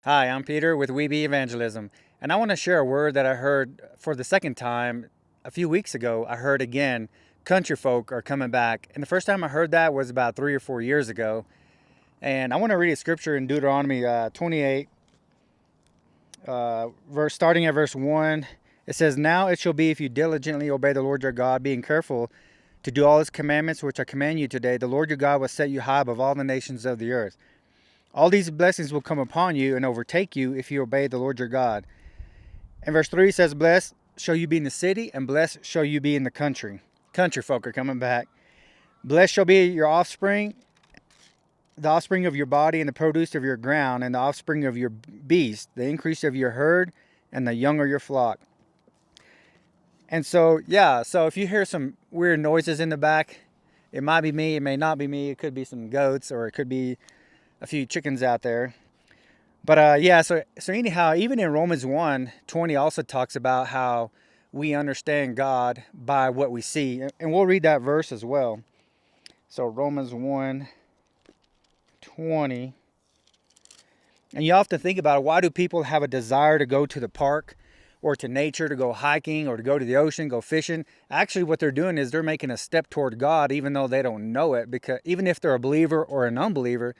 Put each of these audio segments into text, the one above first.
Hi, I'm Peter with We Be Evangelism, and I want to share a word that I heard for the second time a few weeks ago. I heard again, country folk are coming back. And the first time I heard that was about 3 or 4 years ago. And I want to read a scripture in Deuteronomy 28, starting at verse 1. It says, "Now it shall be if you diligently obey the Lord your God, being careful to do all his commandments which I command you today, the Lord your God will set you high above all the nations of the earth. All these blessings will come upon you and overtake you if you obey the Lord your God." And verse 3 says, "Blessed shall you be in the city, and blessed shall you be in the country." Country folk are coming back. "Blessed shall be your offspring, the offspring of your body, and the produce of your ground, and the offspring of your beast, the increase of your herd, and the young of your flock." And so, yeah, so if you hear some weird noises in the back, it might be me, it may not be me, it could be some goats, or it could be a few chickens out there. But yeah, so anyhow, even in Romans 1:20 also talks about how we understand God by what we see. And we'll read that verse as well. So Romans 1:20. And you often think about it, why do people have a desire to go to the park or to nature, to go hiking or to go to the ocean, go fishing? Actually, what they're doing is they're making a step toward God, even though they don't know it, because even if they're a believer or an unbeliever,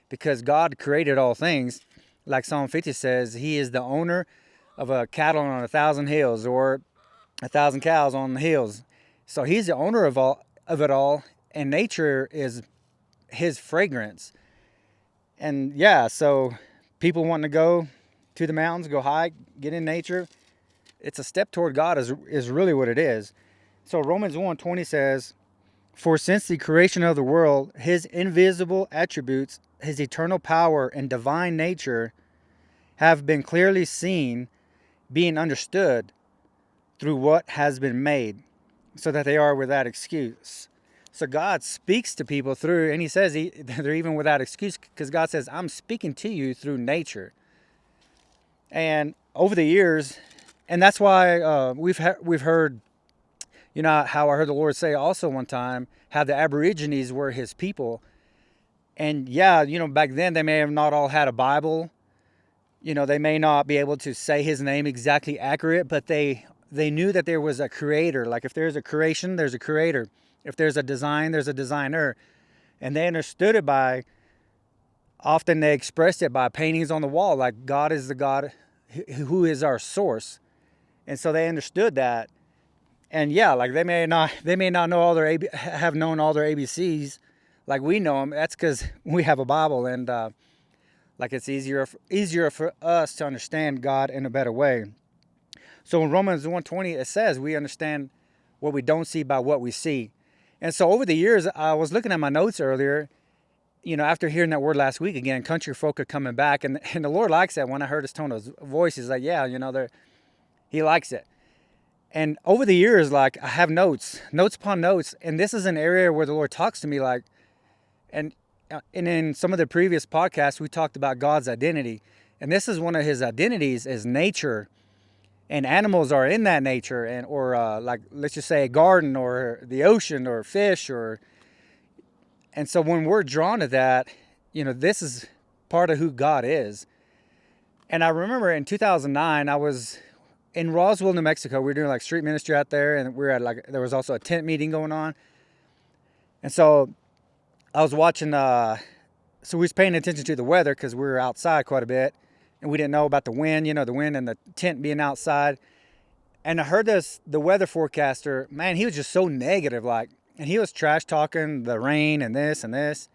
because God created all things. Like Psalm 50 says, he is the owner of a cattle on 1,000 hills, or 1,000 cows on the hills. So he's the owner of it all, and nature is his fragrance. And yeah, so people wanting to go to the mountains, go hike, get in nature, it's a step toward God is really what it is. So Romans 1:20 says, "For since the creation of the world, his invisible attributes, his eternal power and divine nature have been clearly seen, being understood through what has been made, so that they are without excuse." So God speaks to people through, and he says they're even without excuse, because God says, "I'm speaking to you through nature." And over the years, and that's why we've heard, how I heard the Lord say also one time, how the Aborigines were his people. And yeah, back then they may have not all had a Bible. They may not be able to say his name exactly accurate, but they knew that there was a creator. Like if there's a creation, there's a creator. If there's a design, there's a designer. And they understood it often they expressed it by paintings on the wall, like God is the God who is our source. And so they understood that. And yeah, like they may not know have known all their ABCs like we know them. That's because we have a Bible, and like it's easier for us to understand God in a better way. So in Romans 1:20 it says we understand what we don't see by what we see. And so over the years, I was looking at my notes earlier, after hearing that word last week again, country folk are coming back, and the Lord likes that. When I heard his tone of voice, he's like, yeah, he likes it. And over the years, like I have notes upon notes, and this is an area where the Lord talks to me, like, and in some of the previous podcasts we talked about God's identity, and this is one of his identities is nature, and animals are in that nature, and or like let's just say a garden or the ocean or fish, and so when we're drawn to that, this is part of who God is. And I remember in 2009 I was in Roswell, New Mexico. We were doing like street ministry out there, and there was also a tent meeting going on. And so I was watching, so we was paying attention to the weather because we were outside quite a bit, and we didn't know about the wind, the wind and the tent being outside. And I heard the weather forecaster, man, he was just so negative, like, and he was trash talking the rain and this and this.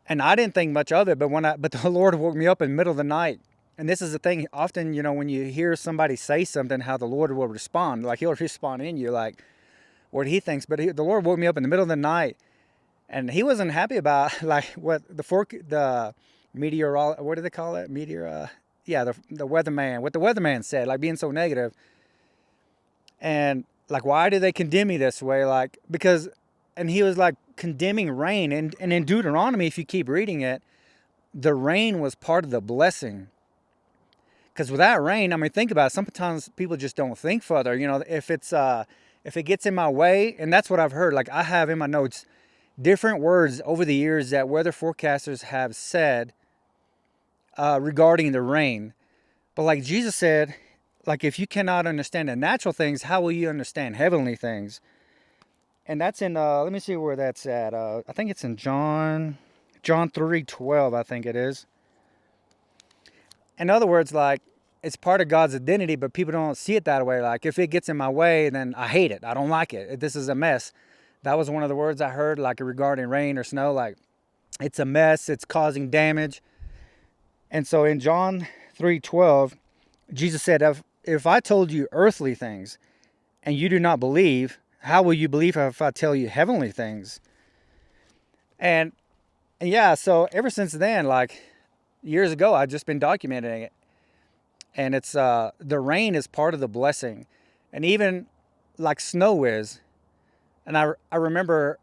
And I didn't think much of it, but the Lord woke me up in the middle of the night. And this is the thing, often, when you hear somebody say something, how the Lord will respond, like he'll respond in you, like what he thinks. But the Lord woke me up in the middle of the night, and he wasn't happy about like what the meteor, what do they call it? Yeah, the weatherman, what the weatherman said, like being so negative. And like, why do they condemn me this way? Like, because, and he was like condemning rain. And in Deuteronomy, if you keep reading it, the rain was part of the blessing. Because without rain, I mean, think about it. Sometimes people just don't think further. If it gets in my way, and that's what I've heard. Like I have in my notes different words over the years that weather forecasters have said regarding the rain. But like Jesus said, like if you cannot understand the natural things, how will you understand heavenly things? And that's in let me see where that's at. I think it's in John 3:12, I think it is. In other words, like it's part of God's identity, but people don't see it that way. Like if it gets in my way, then I hate it. I don't like it. This is a mess. That was one of the words I heard, like regarding rain or snow. Like it's a mess. It's causing damage. And so in John 3:12, Jesus said, if I told you earthly things and you do not believe, how will you believe if I tell you heavenly things? And yeah, so ever since then, like years ago, I've just been documenting it. And it's the rain is part of the blessing. And even like snow is. And I remember,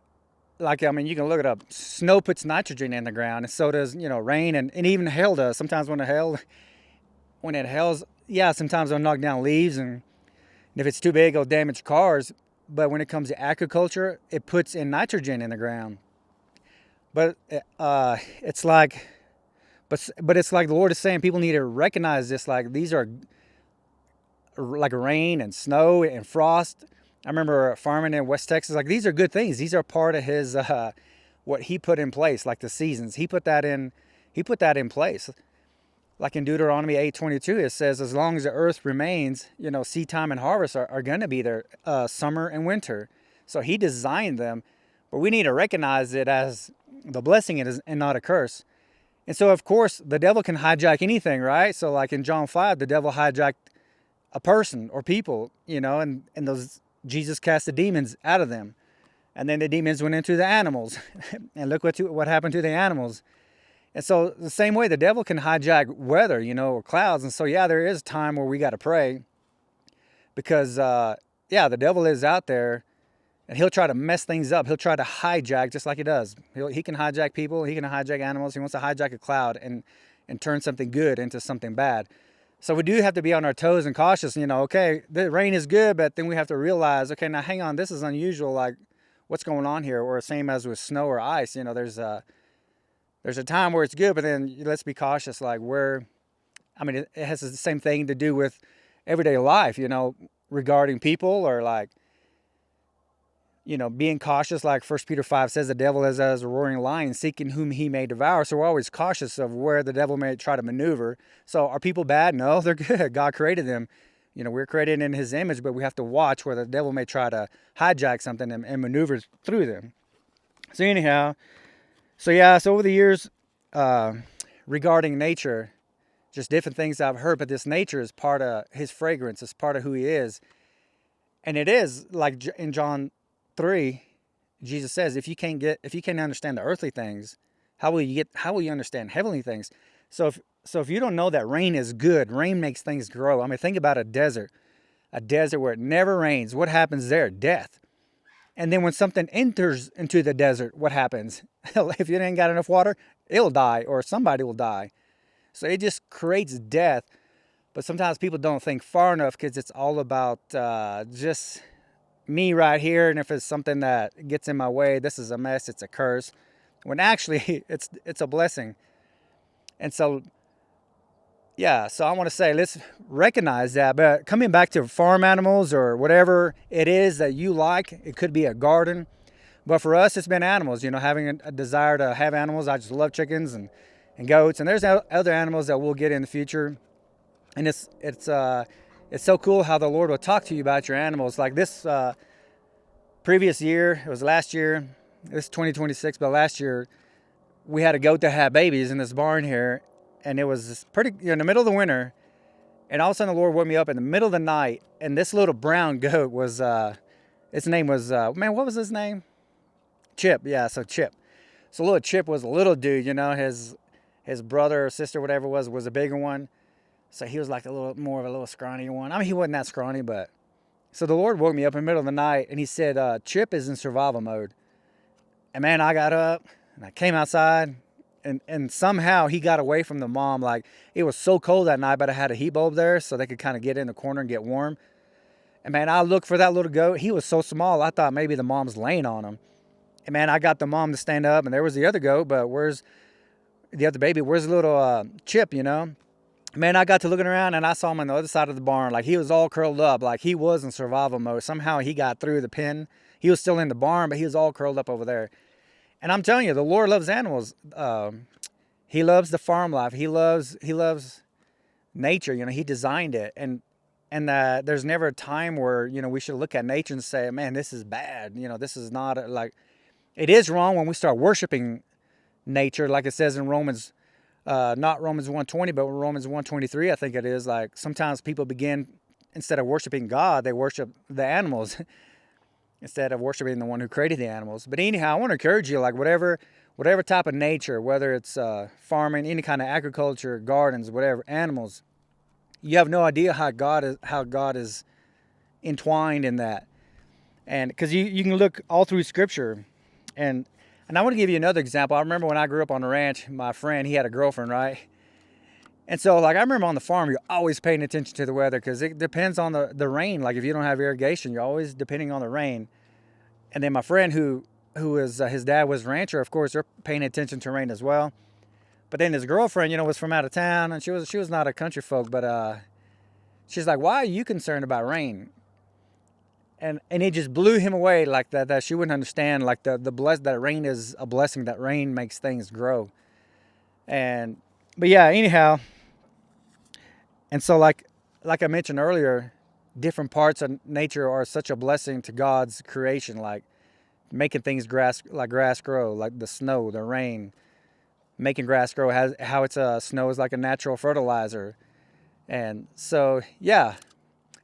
like, I mean, you can look it up. Snow puts nitrogen in the ground, and so does, rain, and even hail does. Sometimes when it hails, yeah, sometimes it'll knock down leaves, and if it's too big, it'll damage cars. But when it comes to agriculture, it puts in nitrogen in the ground. But it's like, but it's like the Lord is saying people need to recognize this. Like these are like rain and snow and frost. I remember farming in West Texas. Like these are good things. These are part of His what He put in place, like the seasons. He put that in. He put that in place. Like in Deuteronomy 8:22, it says, as long as the earth remains, seed time and harvest are going to be there, summer and winter. So He designed them, but we need to recognize it as the blessing and not a curse. And so, of course, the devil can hijack anything, right? So like in John 5, the devil hijacked a person or people, and those Jesus cast the demons out of them. And then the demons went into the animals. And look what happened to the animals. And so the same way, the devil can hijack weather, or clouds. And so, yeah, there is time where we got to pray because, the devil is out there and he'll try to mess things up. He'll try to hijack just like he does. He can hijack people. He can hijack animals. He wants to hijack a cloud and turn something good into something bad. So we do have to be on our toes and cautious. Okay, the rain is good, but then we have to realize, okay, now hang on, this is unusual. Like, what's going on here? Or same as with snow or ice. There's a time where it's good, but then let's be cautious. Like it has the same thing to do with everyday life. Regarding people or like, being cautious. Like 1 Peter 5 says, the devil is as a roaring lion seeking whom he may devour. So we're always cautious of where the devil may try to maneuver. So are people bad? No, they're good. God created them. We're created in His image, but we have to watch where the devil may try to hijack something and maneuver through them. So anyhow, so over the years, regarding nature, just different things I've heard, but this nature is part of His fragrance. It's part of who He is. And it is like in John 3, Jesus says, if you can't understand the earthly things, how will you understand heavenly things? So if you don't know that rain is good, rain makes things grow. I mean, think about a desert where it never rains. What happens there? Death. And then when something enters into the desert, what happens? If you ain't got enough water, it'll die or somebody will die. So it just creates death. But sometimes people don't think far enough because it's all about just me right here, and if it's something that gets in my way, this is a mess, it's a curse, when actually it's a blessing. And so so I want to say, let's recognize that. But coming back to farm animals or whatever it is that you like, it could be a garden, but for us it's been animals. Having a desire to have animals. I just love chickens and goats, and there's other animals that we'll get in the future. And it's so cool how the Lord will talk to you about your animals. Like this previous year, it was last year, this is 2026, but last year we had a goat that had babies in this barn here, and it was pretty in the middle of the winter, and all of a sudden the Lord woke me up in the middle of the night, and this little brown goat was, its name was, what was his name? Chip, yeah, so Chip. So little Chip was a little dude, his brother or sister, whatever it was a bigger one. So he was like a little more of a little scrawny one. I mean, he wasn't that scrawny, but... So the Lord woke me up in the middle of the night, and He said, Chip is in survival mode. And man, I got up, and I came outside, and somehow he got away from the mom. Like, it was so cold that night, but I had a heat bulb there, so they could kind of get in the corner and get warm. And man, I looked for that little goat. He was so small, I thought maybe the mom's laying on him. And man, I got the mom to stand up, and there was the other goat, but where's the other baby, where's the little Chip, you know? Man, I got to looking around and I saw him on the other side of the barn. Like, he was all curled up. Like, he was in survival mode. Somehow he got through the pen. He was still in the barn, but he was all curled up over there. And I'm telling you, the Lord loves animals. He loves the farm life. He loves nature. You know, he designed it. And there's never a time where, you know, we should look at nature and say, man, this is bad. You know, this is not like, it is wrong when we start worshiping nature, like it says in Romans, not Romans 1:20, but Romans 1:23, I think it is. Like, sometimes people begin, instead of worshiping God, they worship the animals instead of worshiping the one who created the animals. But anyhow, I want to encourage you, like, whatever type of nature, whether it's farming, any kind of agriculture, gardens, whatever, animals, you have no idea how God is entwined in that. And because you can look all through Scripture, and I want to give you another example. I remember when I grew up on the ranch, my friend, he had a girlfriend, right? And so, like, I remember on the farm, you're always paying attention to the weather because it depends on the rain. Like, if you don't have irrigation, you're always depending on the rain. And then my friend who is his dad was a rancher, of course, they're paying attention to rain as well. But then his girlfriend, you know, was from out of town, and she was not a country folk, but she's like, why are you concerned about rain? And it just blew him away, like that she wouldn't understand, like that rain is a blessing, that rain makes things grow. But yeah, anyhow, and so like I mentioned earlier, different parts of nature are such a blessing to God's creation, like making things grass grow, like the snow, the rain, making grass grow, how it's snow is like a natural fertilizer. And so, yeah,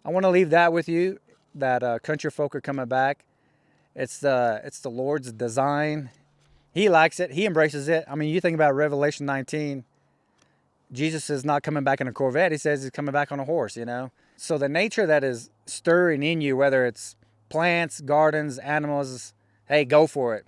I want to leave that with you, that country folk are coming back. It's the Lord's design. He likes it. He embraces it. I mean, you think about Revelation 19. Jesus is not coming back in a Corvette. He says he's coming back on a horse, you know. So the nature that is stirring in you, whether it's plants, gardens, animals, hey, go for it.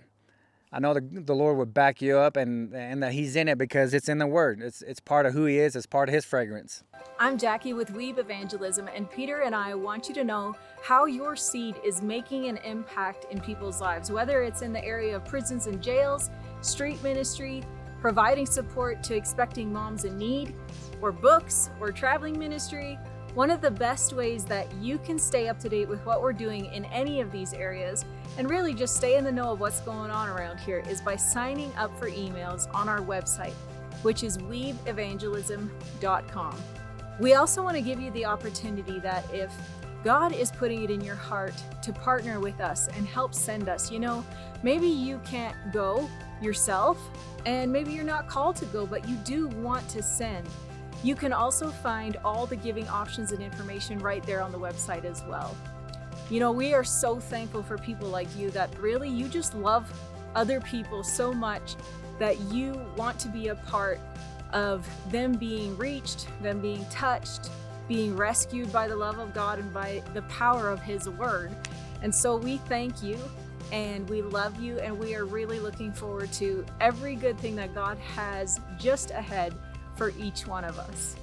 I know the Lord would back you up, and that he's in it because it's in the Word. It's part of who he is. It's part of his fragrance. I'm Jackie with Weave Evangelism, and Peter and I want you to know how your seed is making an impact in people's lives, whether it's in the area of prisons and jails, street ministry, providing support to expecting moms in need, or books, or traveling ministry. One of the best ways that you can stay up to date with what we're doing in any of these areas and really just stay in the know of what's going on around here is by signing up for emails on our website, which is weaveevangelism.com. We also want to give you the opportunity that if God is putting it in your heart to partner with us and help send us, you know, maybe you can't go yourself and maybe you're not called to go, but you do want to send. You can also find all the giving options and information right there on the website as well. You know, we are so thankful for people like you that really you just love other people so much that you want to be a part of them being reached, them being touched, being rescued by the love of God and by the power of His Word. And so we thank you and we love you, and we are really looking forward to every good thing that God has just ahead for each one of us.